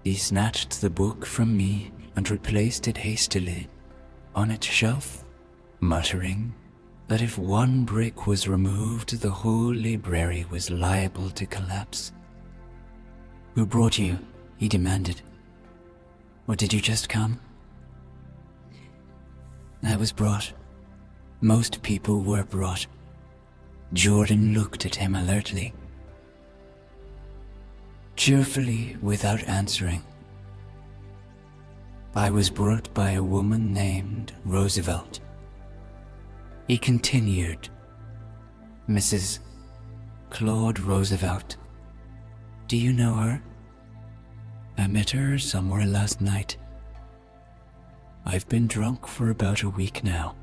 He snatched the book from me and replaced it hastily on its shelf, muttering that if one brick was removed, the whole library was liable to collapse. "Who brought you?" he demanded. "Or did you just come?" "I was brought. Most people were brought." Jordan looked at him alertly. Cheerfully, without answering. "I was brought by a woman named Roosevelt." He continued, "Mrs. Claude Roosevelt. Do you know her? I met her somewhere last night. I've been drunk for about a week now."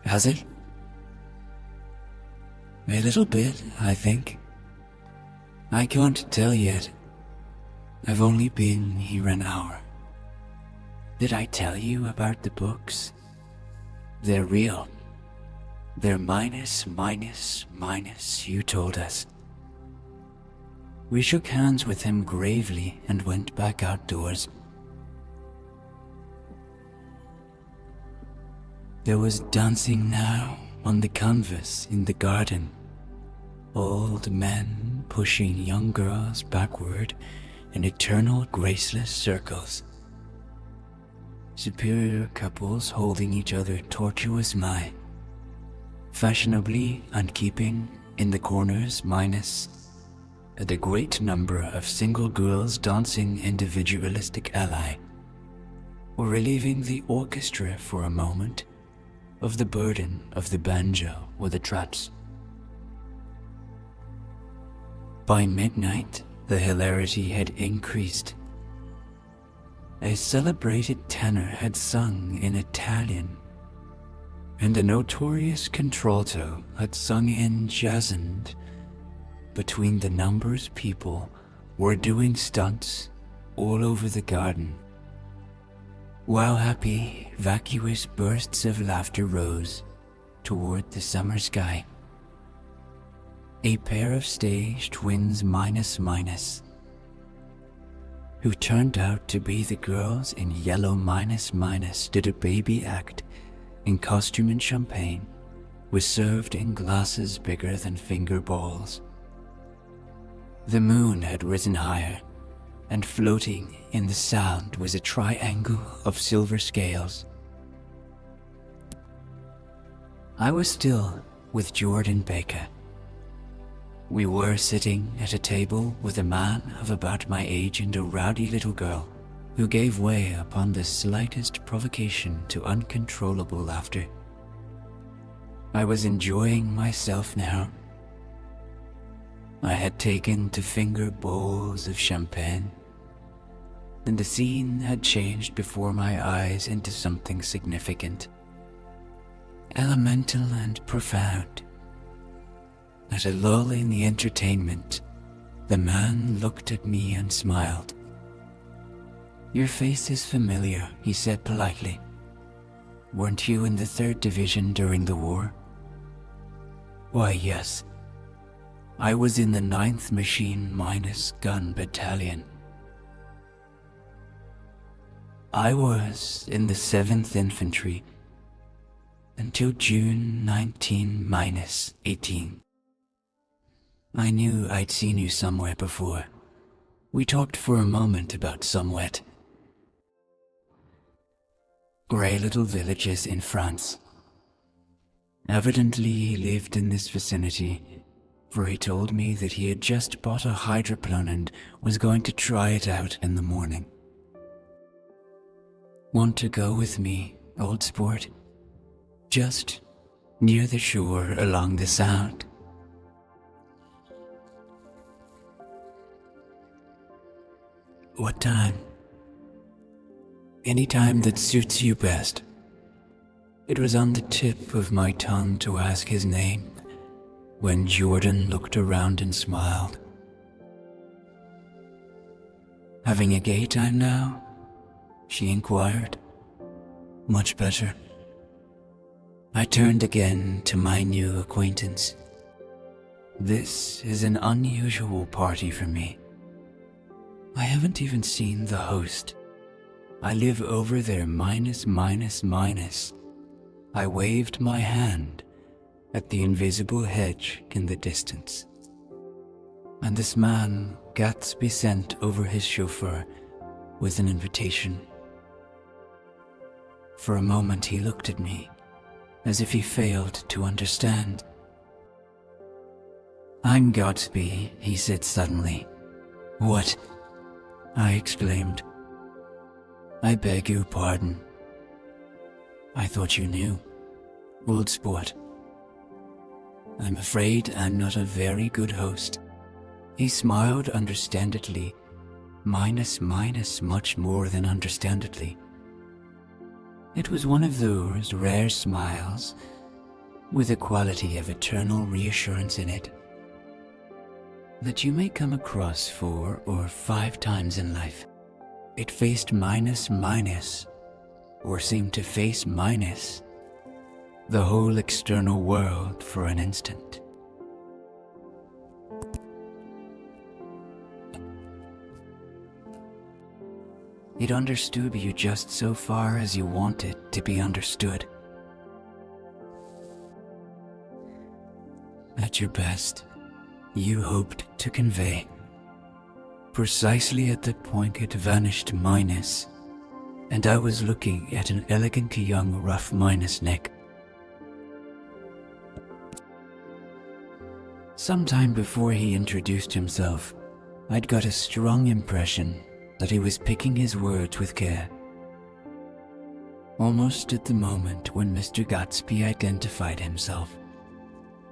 Has it? A little bit, I think. I can't tell yet. I've only been here an hour. Did I tell you about the books? They're real. They're minus, you told us. We shook hands with him gravely and went back outdoors. There was dancing now on the canvas in the garden. Old men pushing young girls backward in eternal graceless circles. Superior couples holding each other tortuous my. Fashionably and keeping in the corners minus. And a great number of single girls dancing individualistic ally. Or relieving the orchestra for a moment of the burden of the banjo or the traps. By midnight, the hilarity had increased. A celebrated tenor had sung in Italian, and a notorious contralto had sung in jazzend. Between the numbers, people were doing stunts all over the garden, while happy, vacuous bursts of laughter rose toward the summer sky. A pair of stage twins minus, who turned out to be the girls in yellow minus, did a baby act in costume and champagne, was served in glasses bigger than finger balls. The moon had risen higher, and floating in the sound was a triangle of silver scales. I was still with Jordan Baker. We were sitting at a table with a man of about my age and a rowdy little girl who gave way upon the slightest provocation to uncontrollable laughter. I was enjoying myself now. I had taken to finger bowls of champagne, and the scene had changed before my eyes into something significant, elemental and profound. At a lull in the entertainment, the man looked at me and smiled. "Your face is familiar," he said politely. "Weren't you in the 3rd Division during the war?" "Why, yes. I was in the 9th Machine Minus Gun Battalion." "I was in the 7th Infantry until June 19-18. I knew I'd seen you somewhere before. We talked for a moment about somewhat. Grey little villages in France. Evidently he lived in this vicinity, for he told me that he had just bought a hydroplane and was going to try it out in the morning. Want to go with me, old sport? Just near the shore along the Sound." "What time?" "Any time that suits you best." It was on the tip of my tongue to ask his name, when Jordan looked around and smiled. "Having a gay time now?" she inquired. "Much better." I turned again to my new acquaintance. "This is an unusual party for me. I haven't even seen the host. I live over there minus. I waved my hand at the invisible hedge in the distance. And this man Gatsby sent over his chauffeur with an invitation. For a moment he looked at me, as if he failed to understand. "I'm Gatsby," he said suddenly. "What?" I exclaimed. "I beg your pardon. I thought you knew. Old sport. I'm afraid I'm not a very good host." He smiled understandingly, minus much more than understandingly. It was one of those rare smiles with a quality of eternal reassurance in it that you may come across 4 or 5 times in life. It faced minus, or seemed to face minus, the whole external world for an instant. It understood you just so far as you wanted to be understood. At your best, you hoped to convey. Precisely at the point it vanished minus, and I was looking at an elegant young rough minus neck. Sometime before he introduced himself, I'd got a strong impression that he was picking his words with care. Almost at the moment when Mr. Gatsby identified himself,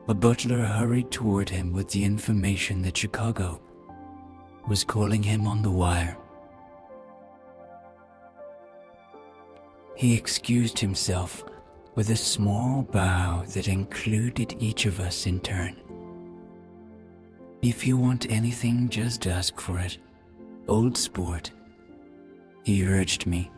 a butler hurried toward him with the information that Chicago was calling him on the wire. He excused himself with a small bow that included each of us in turn. "If you want anything, just ask for it, old sport," he urged me.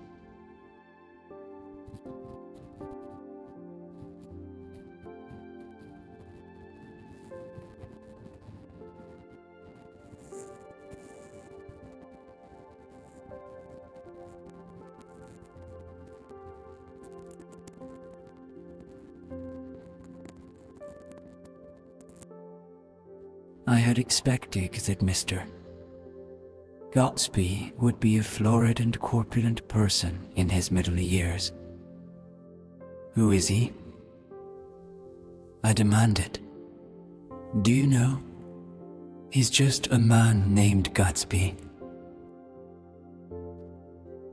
I had expected that Mr. Gatsby would be a florid and corpulent person in his middle years. "Who is he?" I demanded. "Do you know? He's just a man named Gatsby."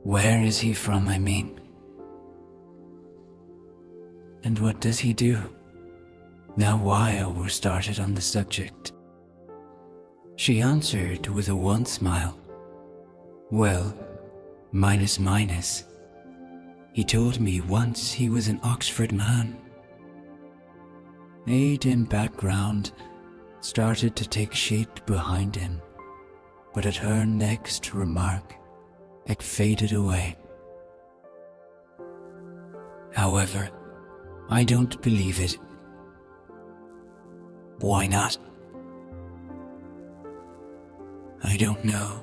"Where is he from, I mean? And what does he do?" Now while we're started on the subject, she answered with a wan smile. "Well, minus. He told me once he was an Oxford man." Age and background started to take shape behind him, but at her next remark, it faded away. "However, I don't believe it." "Why not?" "I don't know."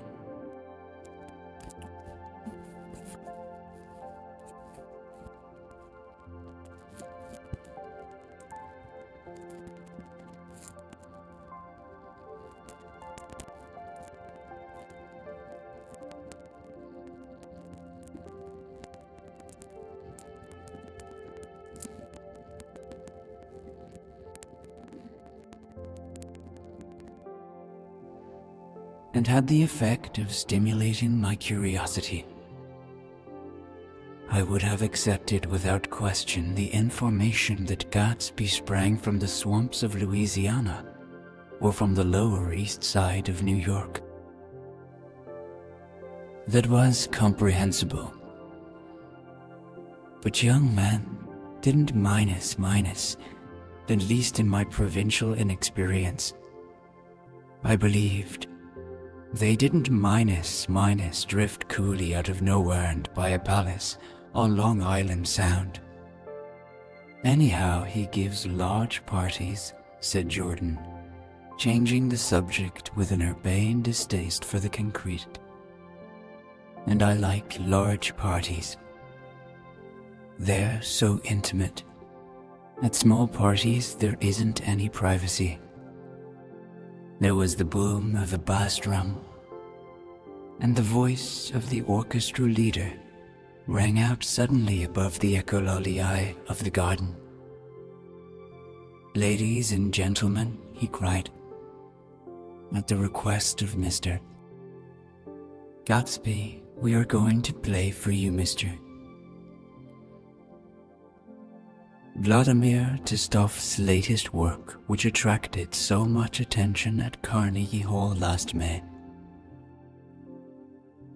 And had the effect of stimulating my curiosity. I would have accepted without question the information that Gatsby sprang from the swamps of Louisiana or from the Lower East Side of New York. That was comprehensible. But young men didn't minus at least in my provincial inexperience. I believed they didn't minus drift coolly out of nowhere and buy a palace on Long Island Sound. Anyhow, he gives large parties, said Jordan, changing the subject with an urbane distaste for the concrete. And I like large parties. They're so intimate. At small parties, there isn't any privacy. There was the boom of a bass drum, and the voice of the orchestra leader rang out suddenly above the echololiae of the garden. "Ladies and gentlemen," he cried, "at the request of Mr. Gatsby, we are going to play for you, Mr. Vladimir Tistov's latest work, which attracted so much attention at Carnegie Hall last May.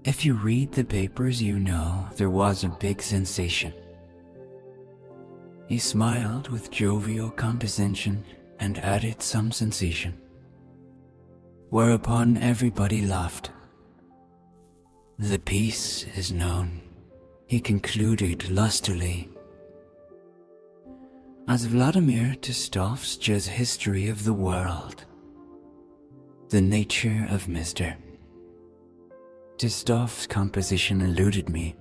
If you read the papers, you know there was a big sensation." He smiled with jovial condescension and added some sensation, whereupon everybody laughed. "The piece is known," he concluded lustily, as Vladimir Tistov's History of the World. The nature of Mr. Tistov's composition eluded me,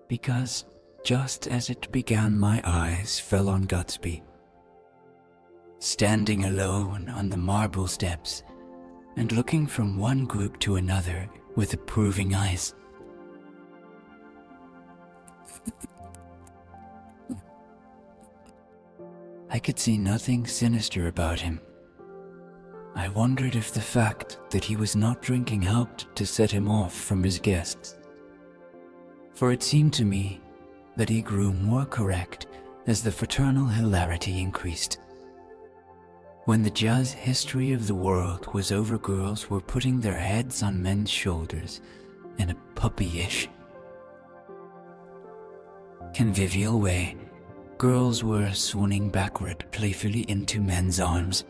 because just as it began my eyes fell on Gatsby, standing alone on the marble steps and looking from one group to another with approving eyes. I could see nothing sinister about him. I wondered if the fact that he was not drinking helped to set him off from his guests. For it seemed to me that he grew more correct as the fraternal hilarity increased. When the jazz history of the world was over, girls were putting their heads on men's shoulders in a puppyish, convivial way. Girls were swooning backward playfully into men's arms,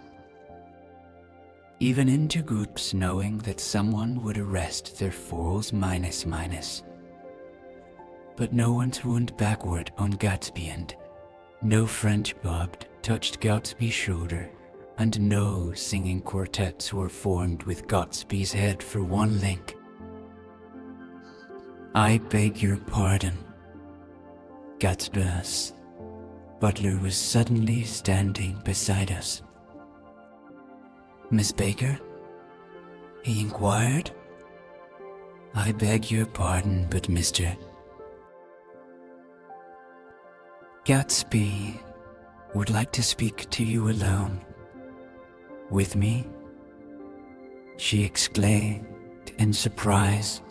even into groups, knowing that someone would arrest their falls minus. But no one swooned backward on Gatsby, and no French bob touched Gatsby's shoulder, and no singing quartets were formed with Gatsby's head for one link. "I beg your pardon." Gatsby's butler was suddenly standing beside us. "Miss Baker?" he inquired. "I beg your pardon, but Mr. Gatsby would like to speak to you alone." "With me?" she exclaimed in surprise.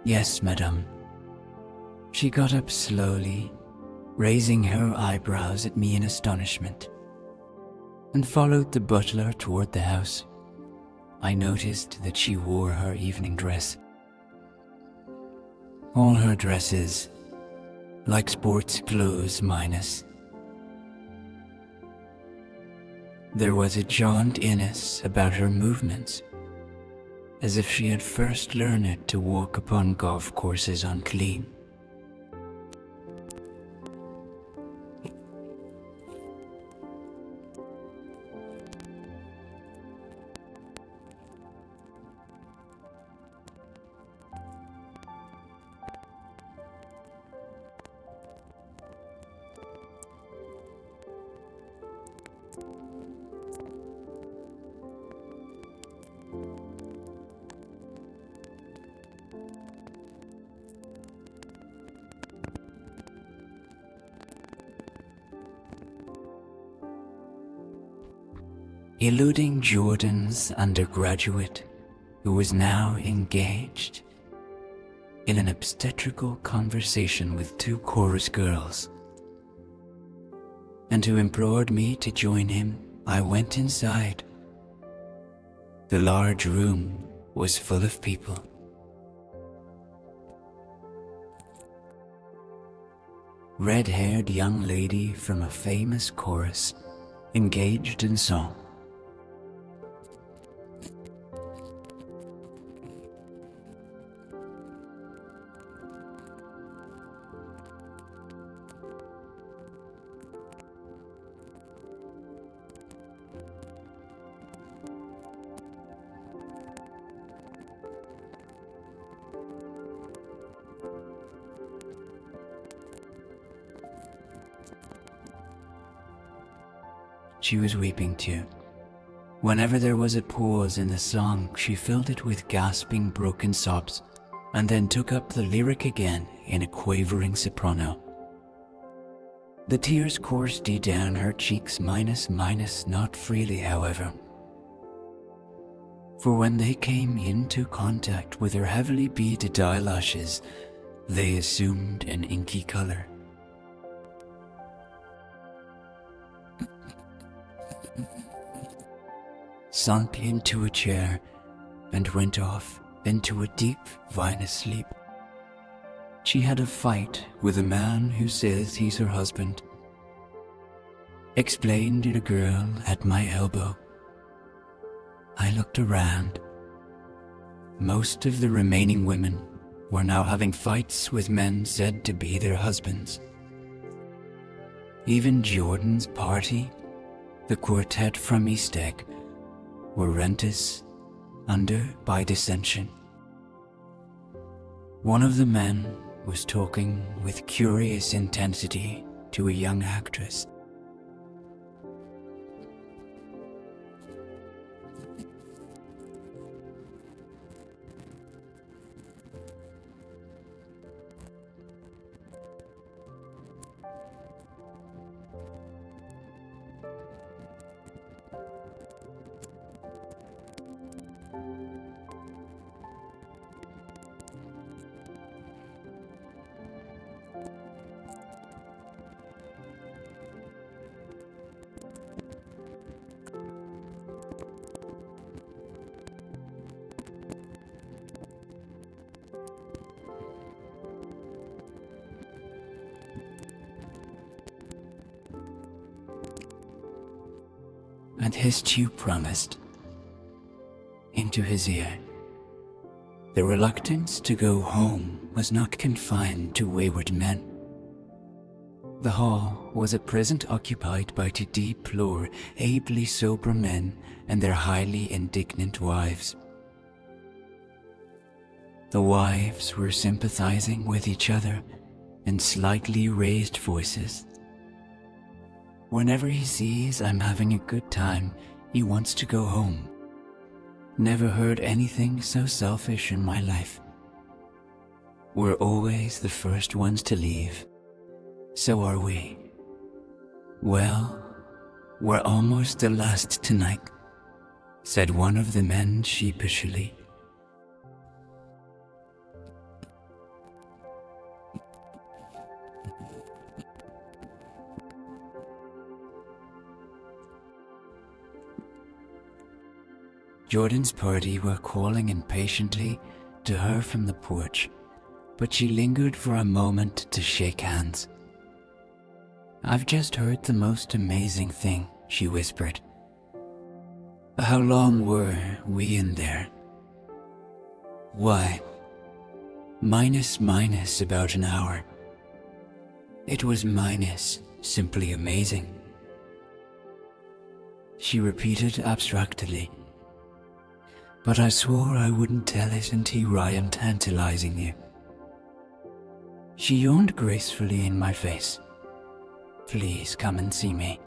"Yes, madame." She got up slowly, raising her eyebrows at me in astonishment, and followed the butler toward the house. I noticed that she wore her evening dress. All her dresses, like sports clothes minus. There was a jauntdiness about her movements, as if she had first learned to walk upon golf courses unclean. Eluding Jordan's undergraduate, who was now engaged in an obstetrical conversation with two chorus girls, and who implored me to join him, I went inside. The large room was full of people. red-haired young lady from a famous chorus, engaged in song. She was weeping too. Whenever there was a pause in the song, she filled it with gasping, broken sobs, and then took up the lyric again in a quavering soprano. The tears coursed down her cheeks, not freely, however. For when they came into contact with her heavily beaded eyelashes, they assumed an inky color. Sunk into a chair and went off into a deep, vinous sleep. She had a fight with a man who says he's her husband. Explained a girl at my elbow. I looked around. Most of the remaining women were now having fights with men said to be their husbands. Even Jordan's party, the quartet from East Egg, were rent under by dissension. One of the men was talking with curious intensity to a young actress. And his too promised into his ear. The reluctance to go home was not confined to wayward men. The hall was at present occupied by to deplore ably sober men and their highly indignant wives. The wives were sympathizing with each other in slightly raised voices. Whenever he sees I'm having a good time, he wants to go home. Never heard anything so selfish in my life. We're always the first ones to leave. So are we. Well, we're almost the last tonight, said one of the men sheepishly. Jordan's party were calling impatiently to her from the porch, but she lingered for a moment to shake hands. I've just heard the most amazing thing, she whispered. How long were we in there? Why, minus about an hour. It was simply amazing. She repeated abstractedly. But I swore I wouldn't tell it until I am tantalizing you. She yawned gracefully in my face. Please come and see me.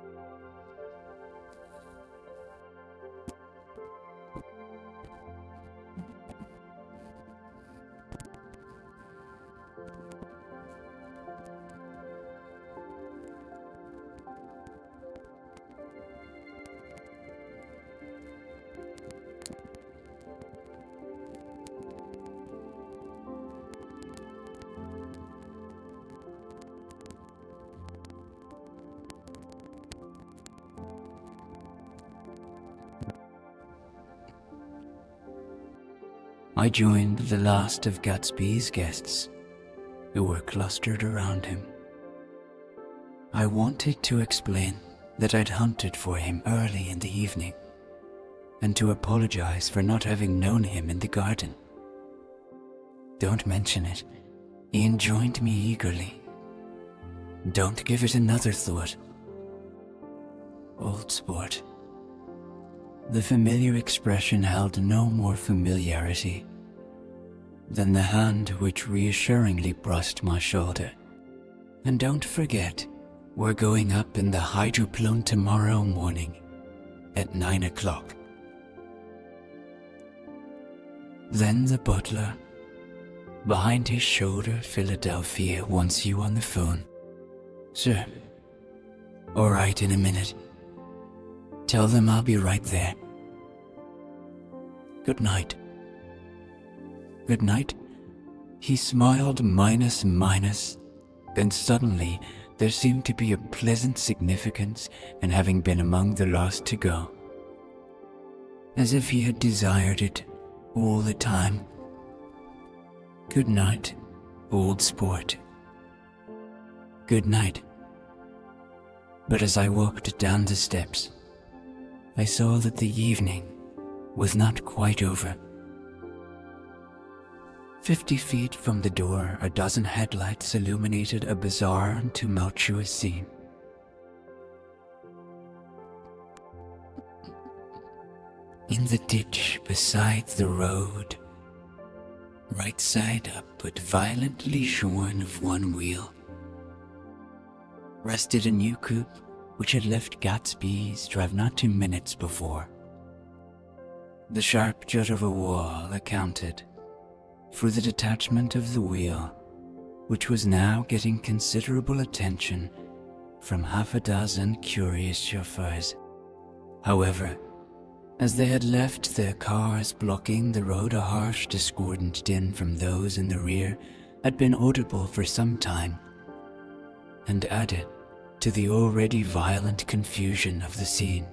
I joined the last of Gatsby's guests, who were clustered around him. I wanted to explain that I'd hunted for him early in the evening, and to apologize for not having known him in the garden. Don't mention it. Ian joined me eagerly. Don't give it another thought. Old sport. The familiar expression held no more familiarity than the hand which reassuringly brushed my shoulder. And don't forget, we're going up in the hydroplane tomorrow morning at 9 o'clock. Then the butler, behind his shoulder, Philadelphia wants you on the phone. Sir. All right, in a minute. Tell them I'll be right there. Good night. Good night. He smiled minus, and suddenly there seemed to be a pleasant significance in having been among the last to go, as if he had desired it all the time. Good night, old sport. Good night. But as I walked down the steps, I saw that the evening was not quite over. 50 feet from the door, a dozen headlights illuminated a bizarre and tumultuous scene. In the ditch beside the road, right side up but violently shorn of one wheel, rested a new coupe which had left Gatsby's drive not 2 minutes before. The sharp jut of a wall accounted for the detachment of the wheel, which was now getting considerable attention from half a dozen curious chauffeurs. However, as they had left their cars blocking the road, a harsh, discordant din from those in the rear had been audible for some time, and added to the already violent confusion of the scene.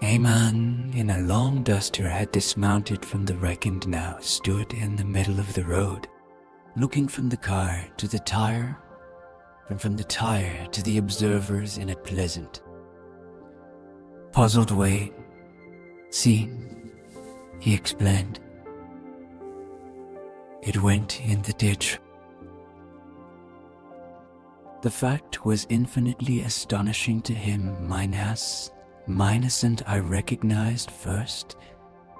A man in a long duster had dismounted from the wreck and now stood in the middle of the road, looking from the car to the tire, and from the tire to the observers in a pleasant, puzzled way. See, he explained. It went in the ditch. The fact was infinitely astonishing to him, minus, and I recognized first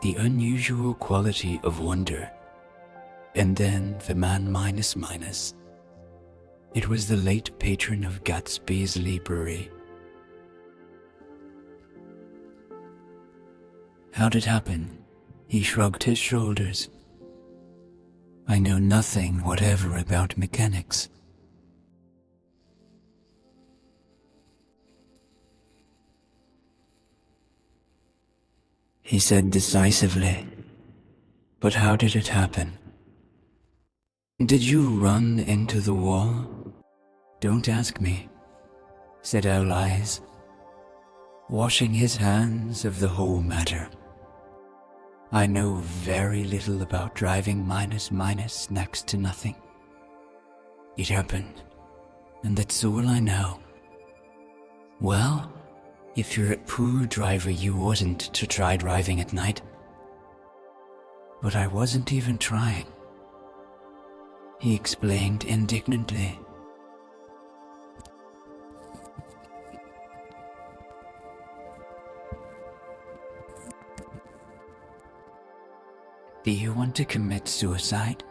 the unusual quality of wonder, and then the man minus. It was the late patron of Gatsby's library. How'd it happen? He shrugged his shoulders. I know nothing whatever about mechanics. He said decisively. But how did it happen? Did you run into the wall? Don't ask me, said Owl Eyes, washing his hands of the whole matter. I know very little about driving minus, next to nothing. It happened, and that's all I know. Well, if you're a poor driver, you oughtn't to try driving at night. But I wasn't even trying, he explained indignantly. Do you want to commit suicide?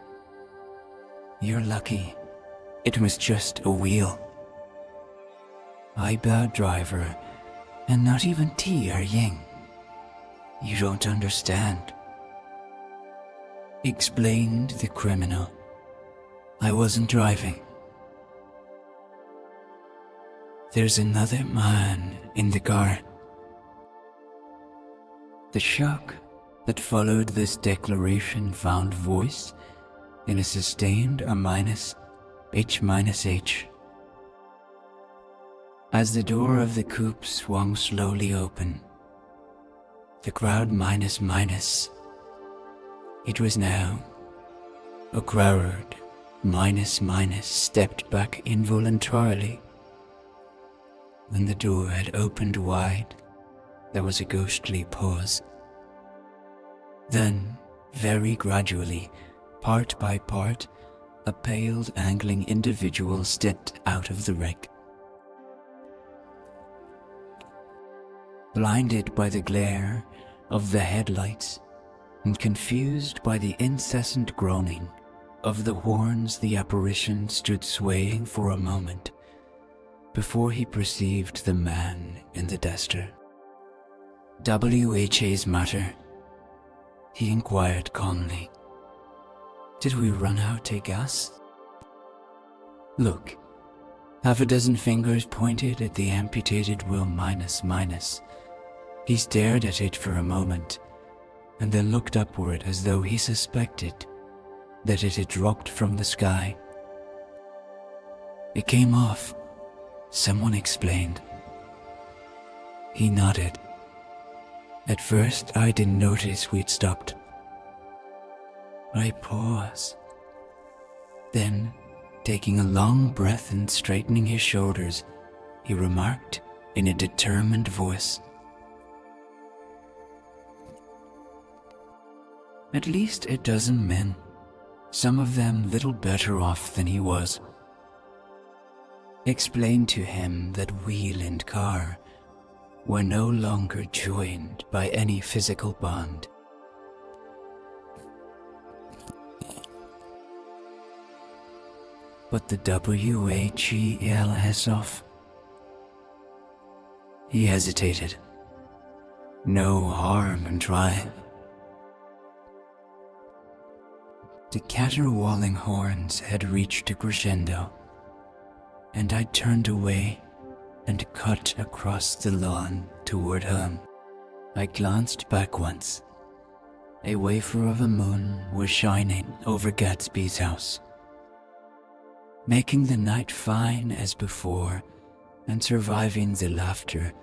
You're lucky. It was just a wheel. I bad driver, and not even T or Ying. You don't understand, explained the criminal. I wasn't driving. There's another man in the car. The shock that followed this declaration found voice in a sustained H-H. As the door of the coupe swung slowly open, the crowd minus. It was now O'Croward, stepped back involuntarily. When the door had opened wide, there was a ghostly pause. Then, very gradually, part by part, a pale, angling individual stepped out of the wreck. Blinded by the glare of the headlights and confused by the incessant groaning of the horns, the apparition stood swaying for a moment before he perceived the man in the duster. "WHA's matter?" he inquired calmly. "Did we run out of gas?" "Look." Half a dozen fingers pointed at the amputated wheel minus. He stared at it for a moment, and then looked upward as though he suspected that it had dropped from the sky. "It came off," someone explained. He nodded. "At first I didn't notice we'd stopped." I paused. Then, taking a long breath and straightening his shoulders, he remarked in a determined voice, "At least a dozen men, some of them little better off than he was." Explained to him that wheel and car were no longer joined by any physical bond. But the WHELS off. He hesitated. No harm in trying. The caterwauling horns had reached a crescendo, and I turned away and cut across the lawn toward home. I glanced back once. A wafer of a moon was shining over Gatsby's house, making the night fine as before and surviving the laughter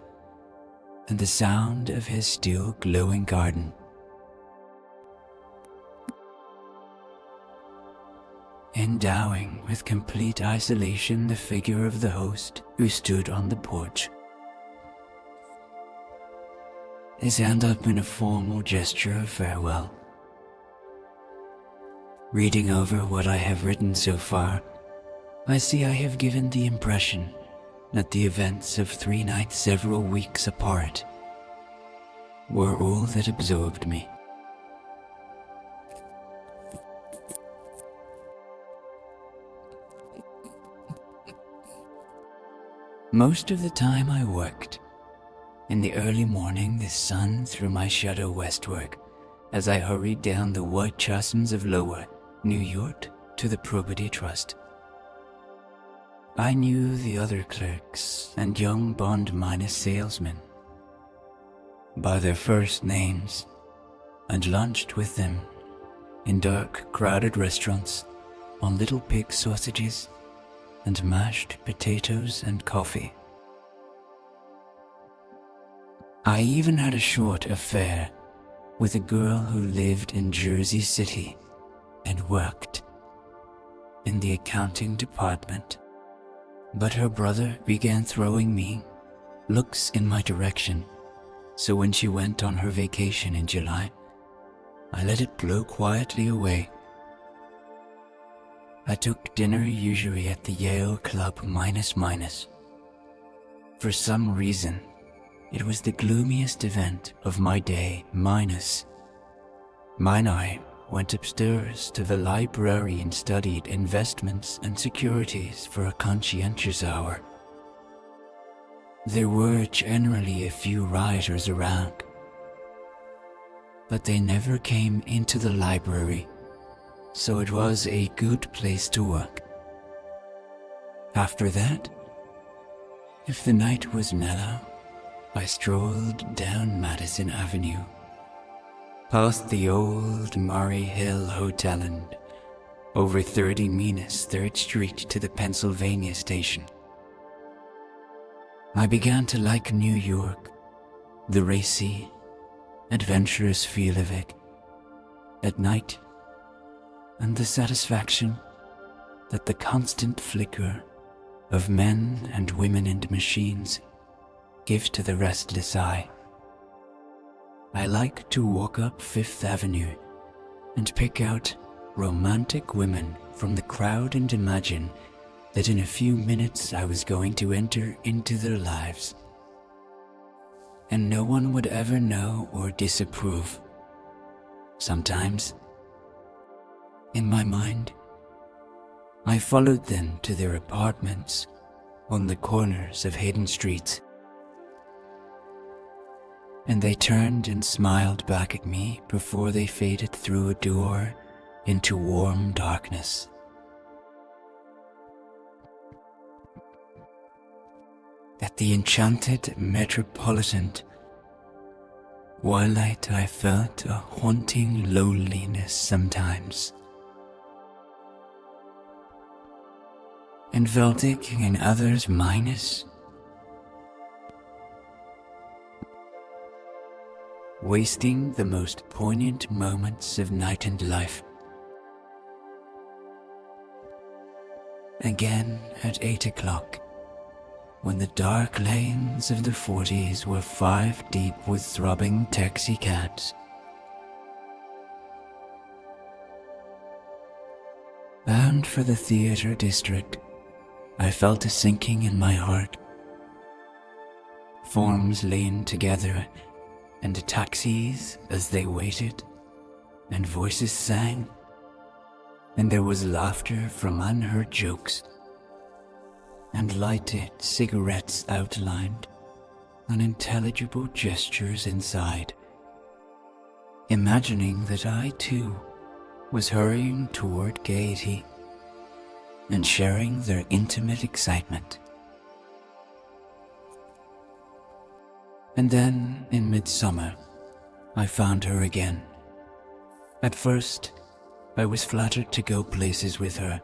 and the sound of his still glowing garden. Endowing with complete isolation the figure of the host who stood on the porch, his hand up in a formal gesture of farewell. Reading over what I have written so far, I see I have given the impression that the events of 3 nights several weeks apart were all that absorbed me. Most of the time I worked. In the early morning, the sun threw my shadow westward as I hurried down the white chasms of Lower New York to the Property Trust. I knew the other clerks and young bond minus salesmen by their first names and lunched with them in dark, crowded restaurants on little pig sausages and mashed potatoes and coffee. I even had a short affair with a girl who lived in Jersey City and worked in the accounting department. But her brother began throwing me looks in my direction, so when she went on her vacation in July, I let it blow quietly away. I took dinner usually at the Yale Club minus. For some reason, it was the gloomiest event of my day minus. Mine I went upstairs to the library and studied investments and securities for a conscientious hour. There were generally a few rioters around, but they never came into the library, so it was a good place to work. After that, if the night was mellow, I strolled down Madison Avenue, past the old Murray Hill Hotel and over 30 Minas 3rd Street to the Pennsylvania station. I began to like New York, the racy, adventurous feel of it. At night, and the satisfaction that the constant flicker of men and women and machines give to the restless eye. I like to walk up Fifth Avenue and pick out romantic women from the crowd and imagine that in a few minutes I was going to enter into their lives. And no one would ever know or disapprove. Sometimes, in my mind, I followed them to their apartments on the corners of hidden streets. And they turned and smiled back at me before they faded through a door into warm darkness. At the enchanted metropolitan twilight, I felt a haunting loneliness sometimes, and felt it in others minus. Wasting the most poignant moments of night and life. Again at 8 o'clock, when the dark lanes of the 40s were 5 deep with throbbing taxicabs. Bound for the theater district, I felt a sinking in my heart. Forms leaned together, and taxis as they waited, and voices sang, and there was laughter from unheard jokes, and lighted cigarettes outlined unintelligible gestures inside, imagining that I too was hurrying toward gaiety and sharing their intimate excitement. And then, in midsummer, I found her again. At first, I was flattered to go places with her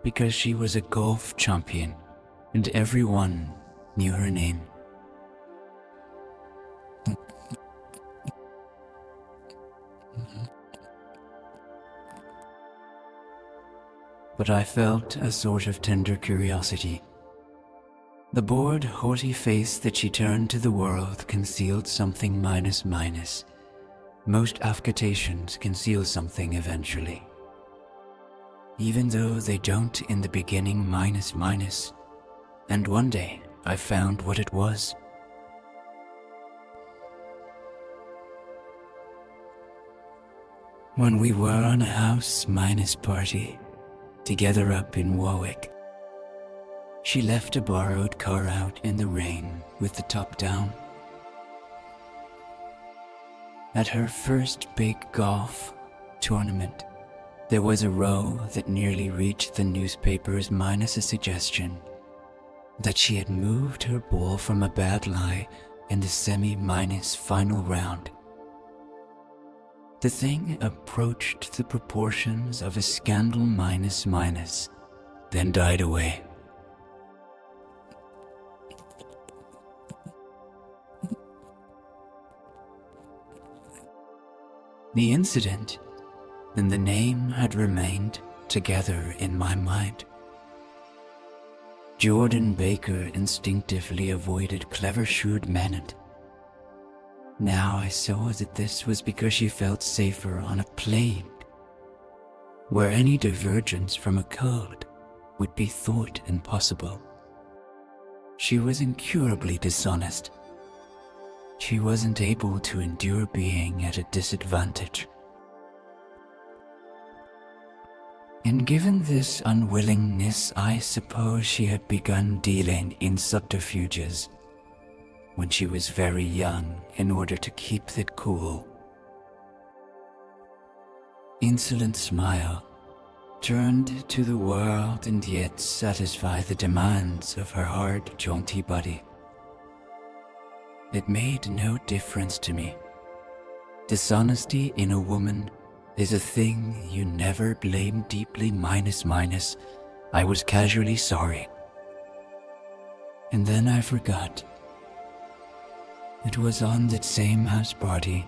because she was a golf champion and everyone knew her name. But I felt a sort of tender curiosity. The bored, haughty face that she turned to the world concealed something minus. Most affectations conceal something eventually. Even though they don't in the beginning minus. And one day I found what it was. When we were on a house minus party, together up in Warwick, she left a borrowed car out in the rain with the top down. At her first big golf tournament, there was a row that nearly reached the newspapers minus a suggestion that she had moved her ball from a bad lie in the semi-minus final round. The thing approached the proportions of a scandal minus, then died away. The incident and the name had remained together in my mind. Jordan Baker instinctively avoided clever, shrewd men, and now I saw that this was because she felt safer on a plane, where any divergence from a code would be thought impossible. She was incurably dishonest. She wasn't able to endure being at a disadvantage. And given this unwillingness, I suppose she had begun dealing in subterfuges when she was very young in order to keep it cool. Insolent smile, turned to the world and yet satisfy the demands of her hard, jaunty body. It made no difference to me. Dishonesty in a woman is a thing you never blame deeply minus. I was casually sorry. And then I forgot. It was on that same house party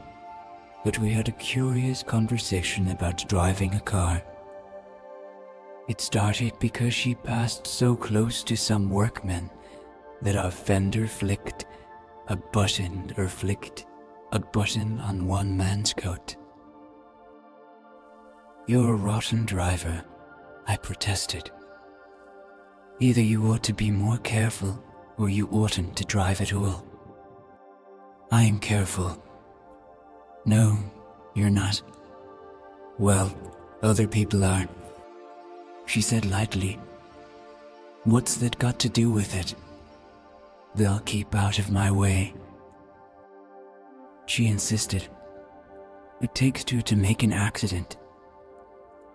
that we had a curious conversation about driving a car. It started because she passed so close to some workmen that a fender flicked a button on one man's coat. "You're a rotten driver," I protested. "Either you ought to be more careful, or you oughtn't to drive at all." "I am careful." "No, you're not." "Well, other people are," she said lightly. "What's that got to do with it?" "They'll keep out of my way," she insisted. "It takes two to make an accident.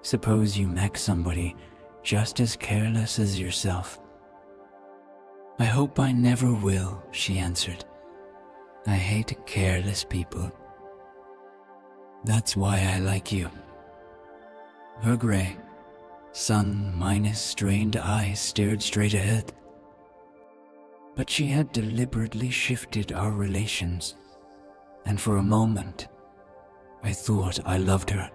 Suppose you met somebody just as careless as yourself." "I hope I never will," she answered. "I hate careless people. That's why I like you." Her gray, sun-minus strained eyes stared straight ahead. But she had deliberately shifted our relations, and for a moment, I thought I loved her.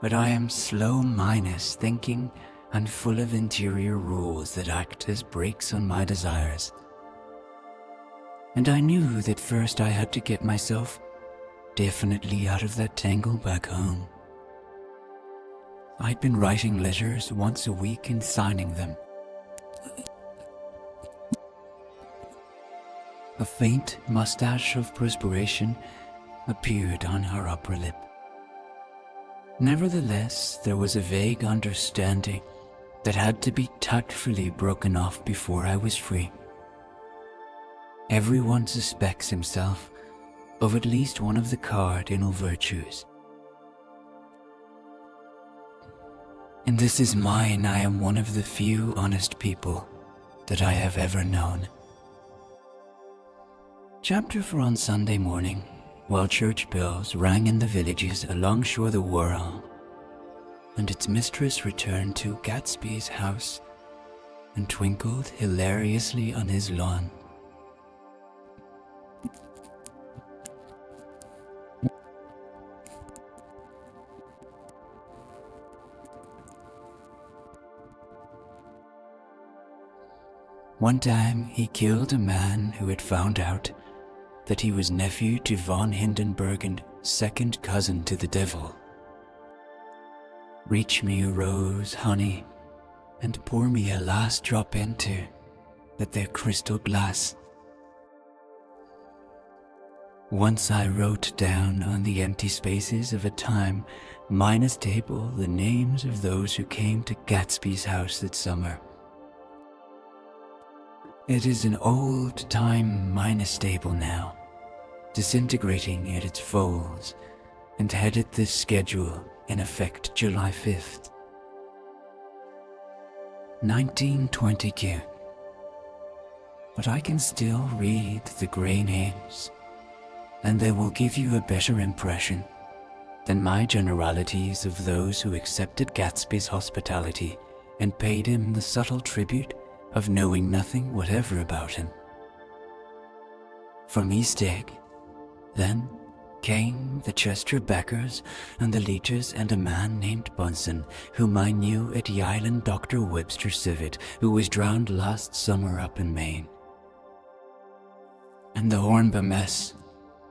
But I am slow-minus thinking and full of interior rules that act as brakes on my desires. And I knew that first I had to get myself definitely out of that tangle back home. I'd been writing letters once a week and signing them. A faint mustache of perspiration appeared on her upper lip. Nevertheless, there was a vague understanding that had to be tactfully broken off before I was free. Everyone suspects himself of at least one of the cardinal virtues. And this is mine. I am one of the few honest people that I have ever known. Chapter 4 on Sunday morning, while church bells rang in the villages alongshore the Wirral, and its mistress returned to Gatsby's house and twinkled hilariously on his lawn. One time he killed a man who had found out that he was nephew to von Hindenburg and second cousin to the devil. Reach me a rose, honey, and pour me a last drop into that there crystal glass. Once I wrote down on the empty spaces of a time-minus table the names of those who came to Gatsby's house that summer. It is an old time-minus table now, disintegrating at its folds, and headed this schedule in effect July 5th. 1922. But I can still read the grey names, and they will give you a better impression than my generalities of those who accepted Gatsby's hospitality and paid him the subtle tribute of knowing nothing whatever about him. From East Egg, then, came the Chester Beckers and the Leaches and a man named Bunsen, whom I knew at the island, Dr. Webster Civet, who was drowned last summer up in Maine. And the Hornby mess,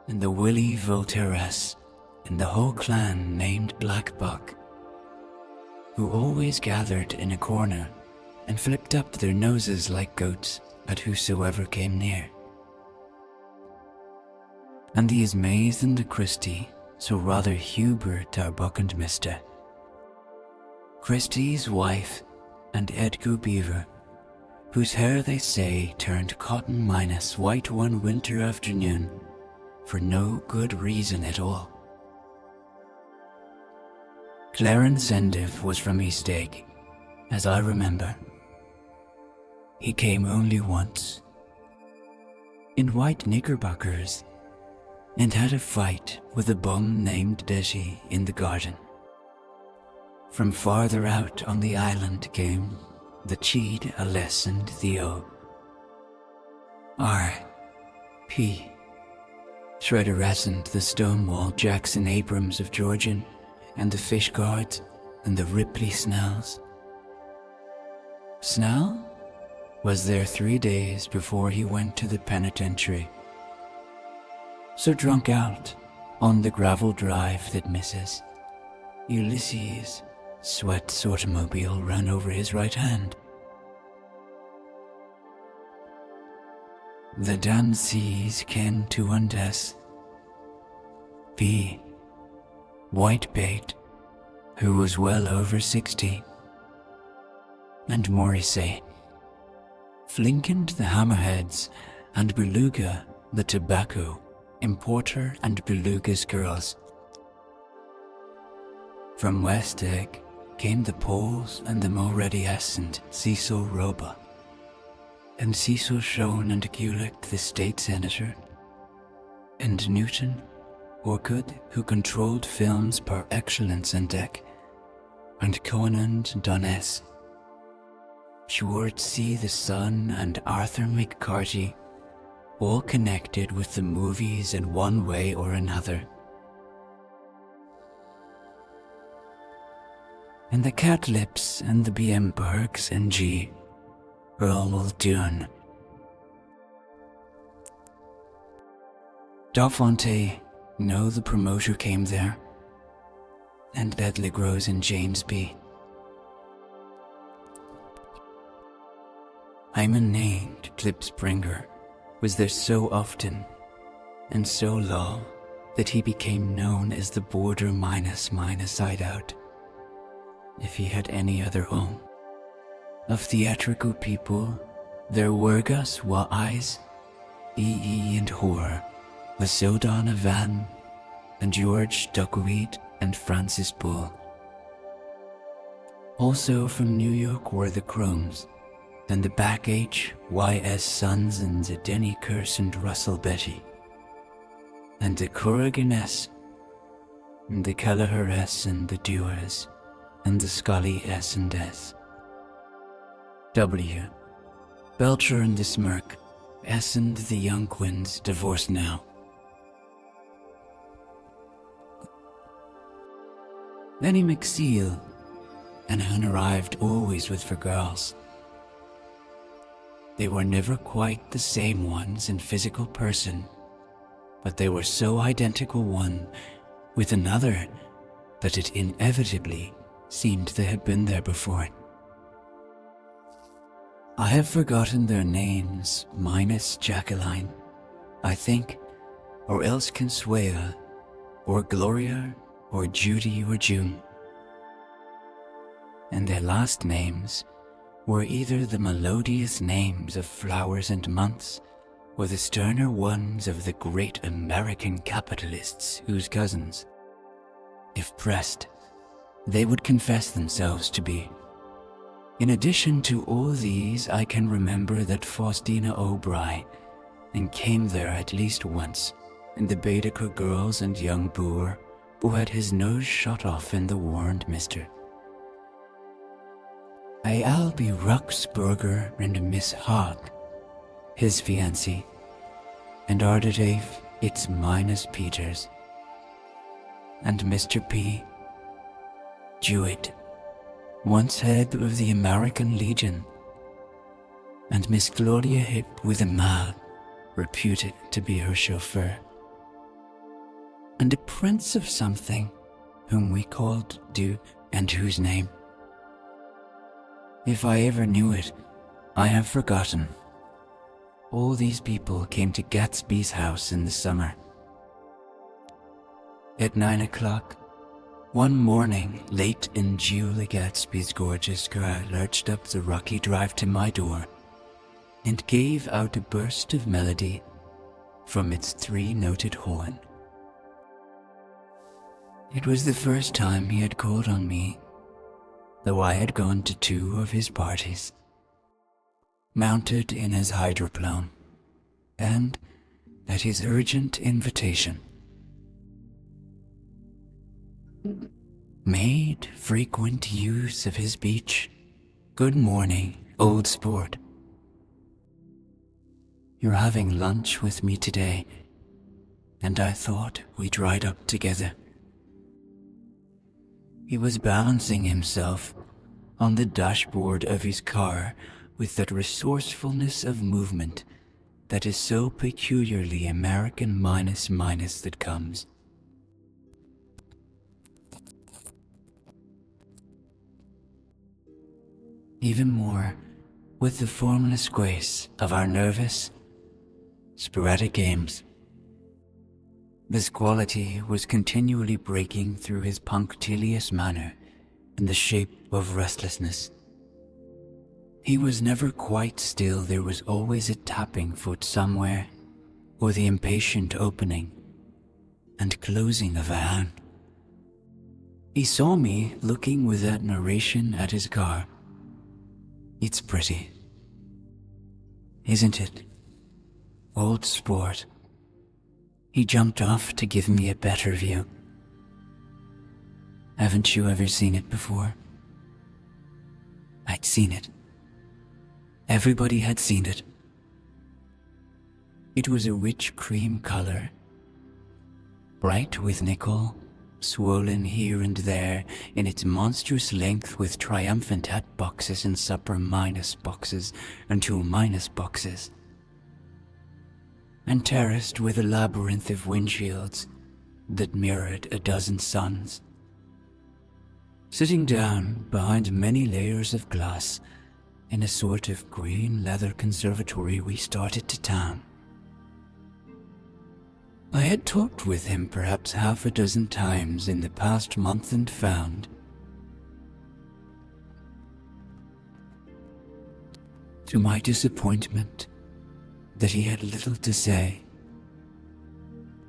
and the Willie Voltairess, and the whole clan named Black Buck, who always gathered in a corner and flipped up their noses like goats at whosoever came near. And the Ismays and the Christie, so rather Hubert Tarbuck and Mister. Christie's wife and Edgar Beaver, whose hair they say turned cotton minus white one winter afternoon for no good reason at all. Clarence Endive was from East Egg, as I remember. He came only once, in white knickerbockers, and had a fight with a bum named Desi in the garden. From farther out on the island came the Cheed, Aless, and Theo. R.P. Shredder Essent, the Stonewall Jackson Abrams of Georgian, and the Fish Guards, and the Ripley Snells. Snell was there 3 days before he went to the penitentiary. So drunk out on the gravel drive that Mrs. Ulysses Sweat's automobile ran over his right hand. The Dansees came to undress P. Whitebait, who was well over 60, and Morrissey, Flinkand the Hammerheads, and Beluga the Tobacco Importer and Beluga's girls. From West Egg came the Poles and the Mulready and Cecil Roebuck, and Cecil Shone and Gulick the state senator, and Newton Orcutt, who controlled films par excellence and deck, and Conant Donness, Schwartzy the Son, and Arthur McCarty, all connected with the movies in one way or another. And the Catlips and the Bienbergs and G. Earl Dune. Dafonte, no, the promoter came there, and Dudley Grows and James B. Hyman named Klipspringer was there so often and so low that he became known as the border minus hideout, if he had any other own. Of theatrical people, there were Gus Wise, E. and Hoare, Vasildon Van, and George Duckweed and Francis Bull. Also from New York were the Cromes, and the Back H. Y.S. Sons and the Denny Curse and Russell Betty, and the Corrigan-S, and the Kelleher-S and the Dewars, and the Scully S and S. W. Belcher and the Smirk, S and the Young Quins, divorced now. Lenny McSeal, and Hun arrived always with for girls. They were never quite the same ones in physical person, but they were so identical one with another that it inevitably seemed they had been there before. I have forgotten their names, minus Jacqueline, I think, or else Consuela, or Gloria, or Judy, or June. And their last names were either the melodious names of flowers and months, or the sterner ones of the great American capitalists whose cousins, if pressed, they would confess themselves to be. In addition to all these, I can remember that Faustina O'Bry and came there at least once, and the Baedeker girls and young Boer who had his nose shot off in the warned mister. Albie Ruxberger and Miss Hogg, his fiancée, and Ardadave, its minus Peters, and Mr. P. Jewett, once head of the American Legion, and Miss Claudia Hip with a Mal, reputed to be her chauffeur, and a prince of something, whom we called Duke, and whose name, if I ever knew it, I have forgotten. All these people came to Gatsby's house in the summer. At 9 o'clock, one morning, late in Julie Gatsby's gorgeous car lurched up the rocky drive to my door and gave out a burst of melody from its three-noted horn. It was the first time he had called on me, though I had gone to 2 of his parties, mounted in his hydroplane, and, at his urgent invitation, made frequent use of his speech. Good morning, old sport. You're having lunch with me today, and I thought we'd ride up together. He was balancing himself on the dashboard of his car with that resourcefulness of movement that is so peculiarly American minus that comes. Even more, with the formless grace of our nervous, sporadic aims. This quality was continually breaking through his punctilious manner in the shape of restlessness. He was never quite still, there was always a tapping foot somewhere, or the impatient opening and closing of a hand. He saw me looking with admiration at his car. It's pretty, isn't it? Old sport. He jumped off to give me a better view. Haven't you ever seen it before? I'd seen it. Everybody had seen it. It was a rich cream color, bright with nickel, swollen here and there in its monstrous length with triumphant hat boxes and supper minus boxes and 2 minus boxes, and terraced with a labyrinth of windshields that mirrored a dozen suns. Sitting down behind many layers of glass in a sort of green leather conservatory, we started to town. I had talked with him perhaps half a dozen times in the past month and found, to my disappointment, that he had little to say.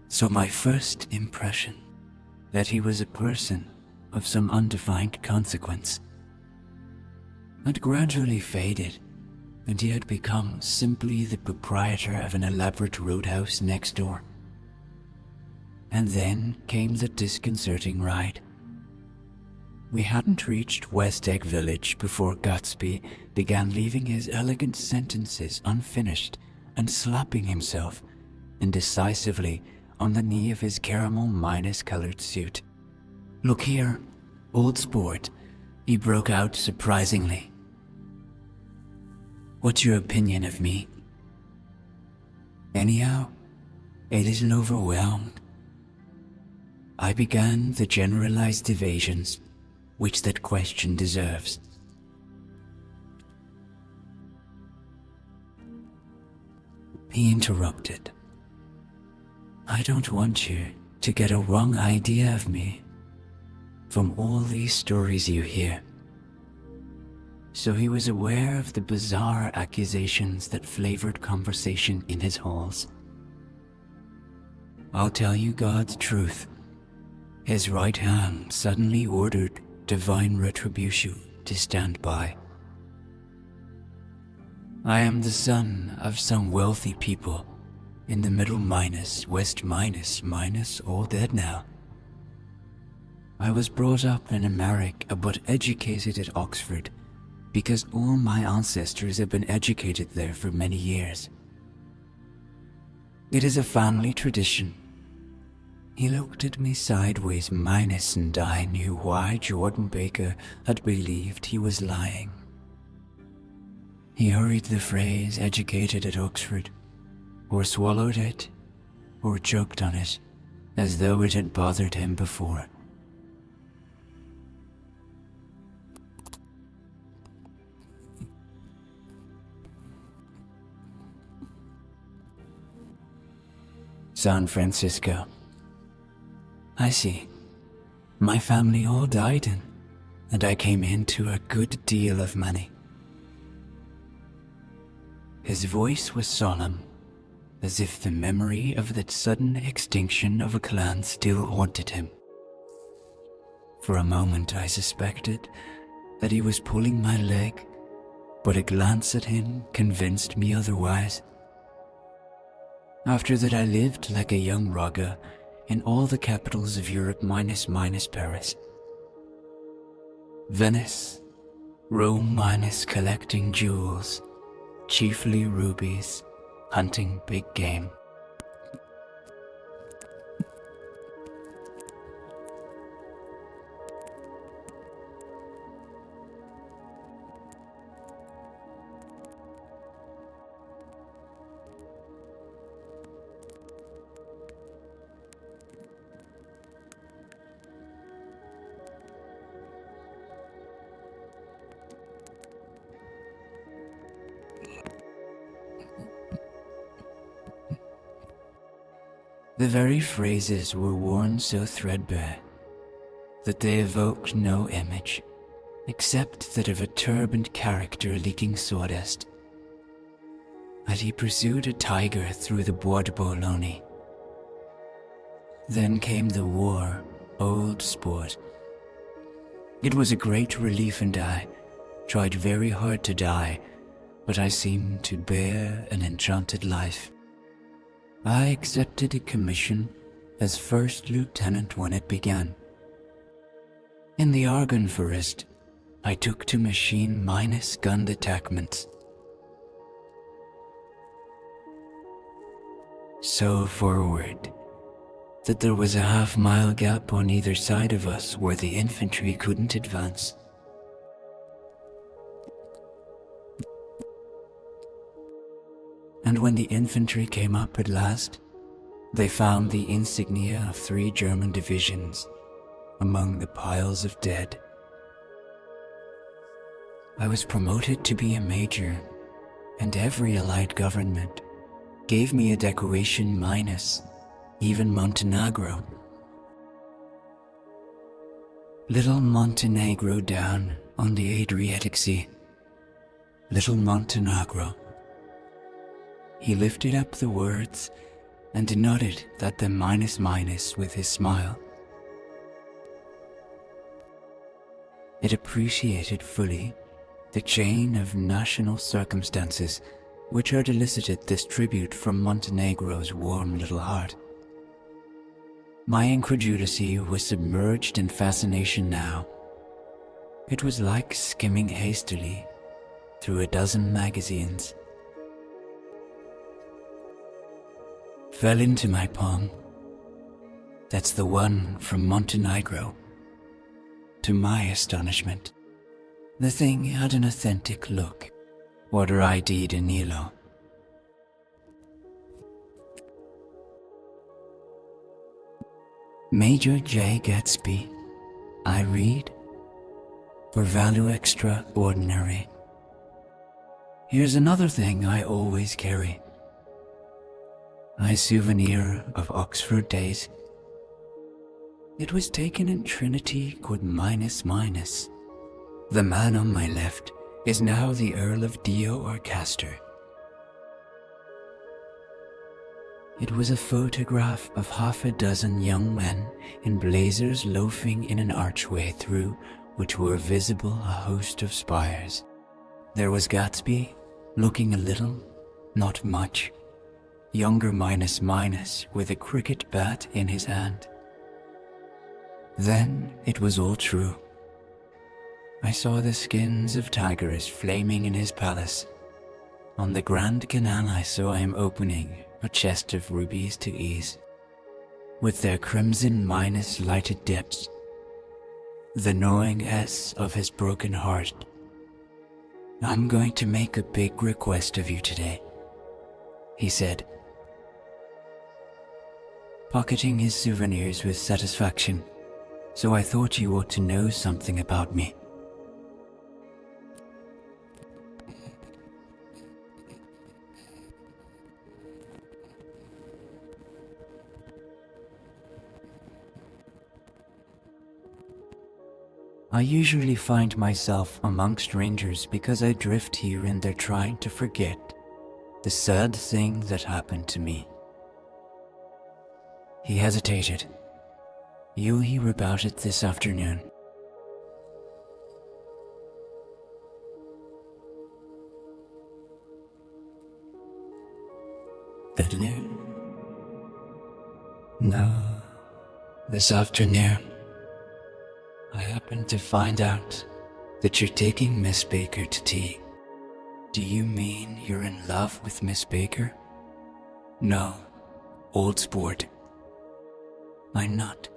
So my first impression, that he was a person of some undefined consequence, had gradually faded, and he had become simply the proprietor of an elaborate roadhouse next door. And then came the disconcerting ride. We hadn't reached West Egg Village before Gatsby began leaving his elegant sentences unfinished and slapping himself indecisively on the knee of his caramel minus colored suit. "Look here, old sport," he broke out surprisingly. "What's your opinion of me? Anyhow, a little overwhelmed." I began the generalized evasions which that question deserves. He interrupted. "I don't want you to get a wrong idea of me from all these stories you hear." So he was aware of the bizarre accusations that flavored conversation in his halls. "I'll tell you God's truth." His right hand suddenly ordered divine retribution to stand by. "I am the son of some wealthy people in the middle minus, west minus, all dead now. I was brought up in America but educated at Oxford because all my ancestors have been educated there for many years. It is a family tradition." He looked at me sideways minus, and I knew why Jordan Baker had believed he was lying. He hurried the phrase "educated at Oxford," or swallowed it, or choked on it, as though it had bothered him before. "San Francisco. I see. My family all died in, and I came into a good deal of money." His voice was solemn, as if the memory of that sudden extinction of a clan still haunted him. For a moment I suspected that he was pulling my leg, but a glance at him convinced me otherwise. After that I lived like a young Raga in all the capitals of Europe minus Paris. Venice, Rome minus collecting jewels, chiefly rubies, hunting big game. The very phrases were worn so threadbare that they evoked no image, except that of a turbaned character leaking sawdust. And he pursued a tiger through the Bois de Boulogne. Then came the war, old sport. It was a great relief, and I tried very hard to die, but I seemed to bear an enchanted life. I accepted a commission as first lieutenant when it began. In the Argonne Forest, I took to machine-minus gun detachments. So forward that there was a half-mile gap on either side of us where the infantry couldn't advance. And when the infantry came up at last, they found the insignia of 3 German divisions among the piles of dead. I was promoted to be a major, and every Allied government gave me a decoration minus, even Montenegro. Little Montenegro down on the Adriatic Sea. Little Montenegro. He lifted up the words and nodded at the minus with his smile. It appreciated fully the chain of national circumstances which had elicited this tribute from Montenegro's warm little heart. My incredulity was submerged in fascination now. It was like skimming hastily through a dozen magazines. Fell into my palm. That's the one from Montenegro. To my astonishment, the thing had an authentic look. Order ID Danilo. Major J. Gatsby, I read, for value extraordinary. Here's another thing I always carry. My souvenir of Oxford days. It was taken in Trinity Good minus. The man on my left is now the Earl of Dio Orcaster. It was a photograph of half a dozen young men in blazers loafing in an archway through which were visible a host of spires. There was Gatsby, looking a little, not much, younger minus with a cricket bat in his hand. Then it was all true. I saw the skins of tigers flaming in his palace. On the Grand Canal I saw him opening a chest of rubies to ease, with their crimson minus lighted dips. The gnawing S of his broken heart. I'm going to make a big request of you today, he said, pocketing his souvenirs with satisfaction. So I thought you ought to know something about me. I usually find myself among strangers because I drift here and there trying to forget the sad thing that happened to me. He hesitated. You'll hear about it this afternoon. Afternoon? No, this afternoon. I happened to find out that you're taking Miss Baker to tea. Do you mean you're in love with Miss Baker? No, old sport. I'm not.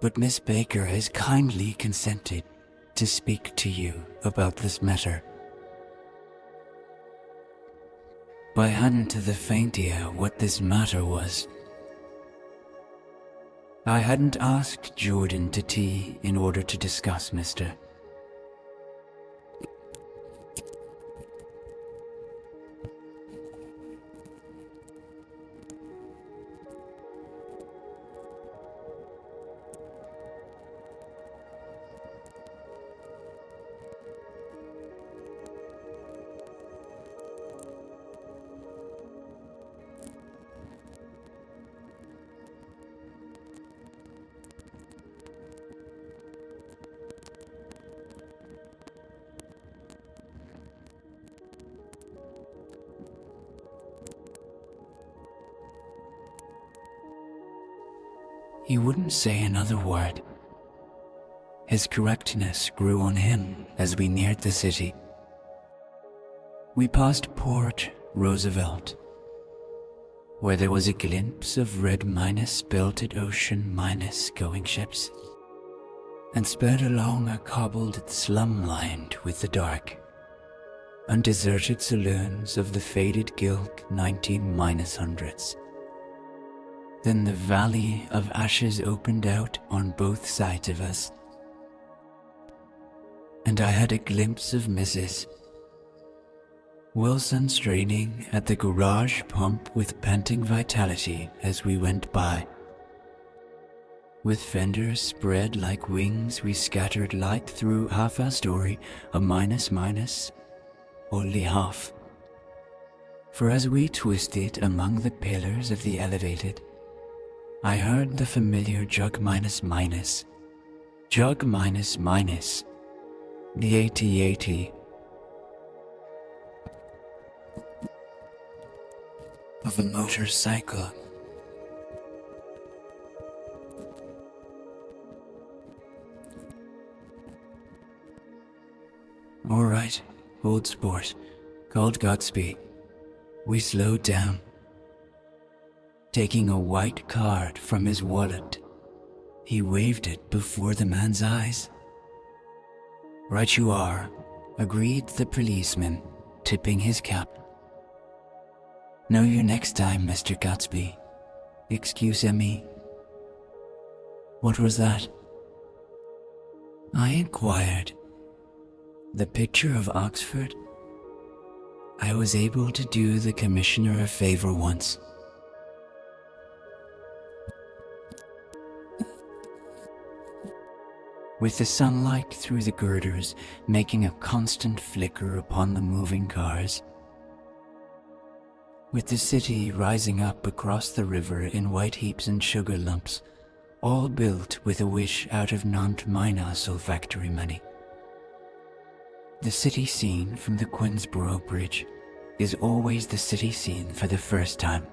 But Miss Baker has kindly consented to speak to you about this matter. I hadn't the faint idea what this matter was. I hadn't asked Jordan to tea in order to discuss Mr. He wouldn't say another word. His correctness grew on him as we neared the city. We passed Port Roosevelt, where there was a glimpse of red belted ocean going ships, and sped along a cobbled slum lined with the dark, undeserted saloons of the faded gilt 19-hundreds. Then the valley of ashes opened out on both sides of us, and I had a glimpse of Mrs. Wilson straining at the garage pump with panting vitality as we went by. With fenders spread like wings, we scattered light through half our story, a only half. For as we twisted among the pillars of the elevated, I heard the familiar jug the 80-80 of a motorcycle. All right, old sport, called Gatsby. We slowed down. Taking a white card from his wallet, he waved it before the man's eyes. Right you are, agreed the policeman, tipping his cap. Know you next time, Mr. Gatsby. Excuse-me. What was that? I inquired. The picture of Oxford? I was able to do the commissioner a favor once. With the sunlight through the girders making a constant flicker upon the moving cars, with the city rising up across the river in white heaps and sugar lumps, all built with a wish out of non-Minas olfactory money. The city scene from the Queensboro Bridge is always the city scene for the first time.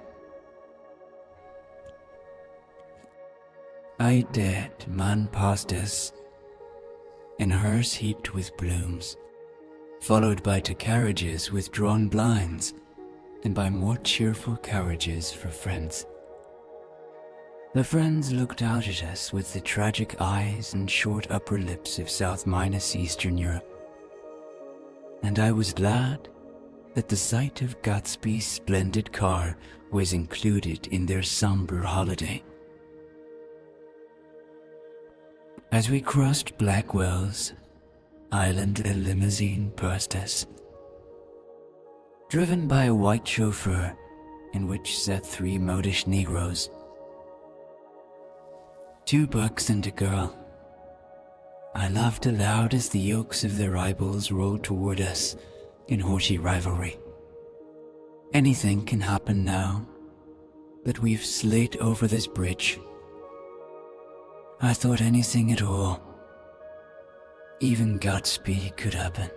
I dared man past us, in hearse heaped with blooms, followed by two carriages with drawn blinds, and by more cheerful carriages for friends. The friends looked out at us with the tragic eyes and short upper lips of South Minas Eastern Europe, and I was glad that the sight of Gatsby's splendid car was included in their somber holiday. As we crossed Blackwell's island, a limousine passed us, driven by a white chauffeur in which sat 3 modish Negroes. 2 bucks and a girl. I laughed aloud as the yolks of their eyeballs rolled toward us in haughty rivalry. Anything can happen now that we've slid over this bridge. I thought anything at all, even Gatsby, could happen.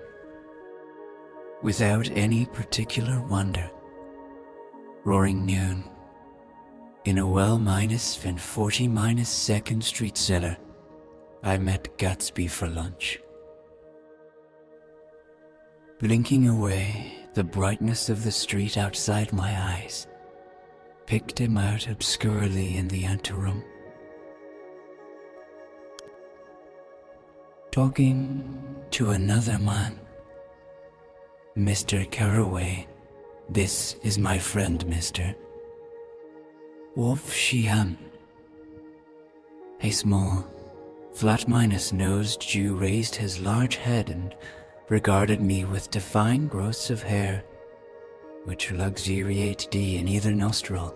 Without any particular wonder, roaring noon, in a well -40 Second Street cellar, I met Gatsby for lunch. Blinking away the brightness of the street outside my eyes, picked him out obscurely in the anteroom. Talking to another man. Mr. Carraway, this is my friend, Mr. Wolf Sheehan. A small, flat-nosed Jew raised his large head and regarded me with defined growths of hair, which luxuriated in either nostril.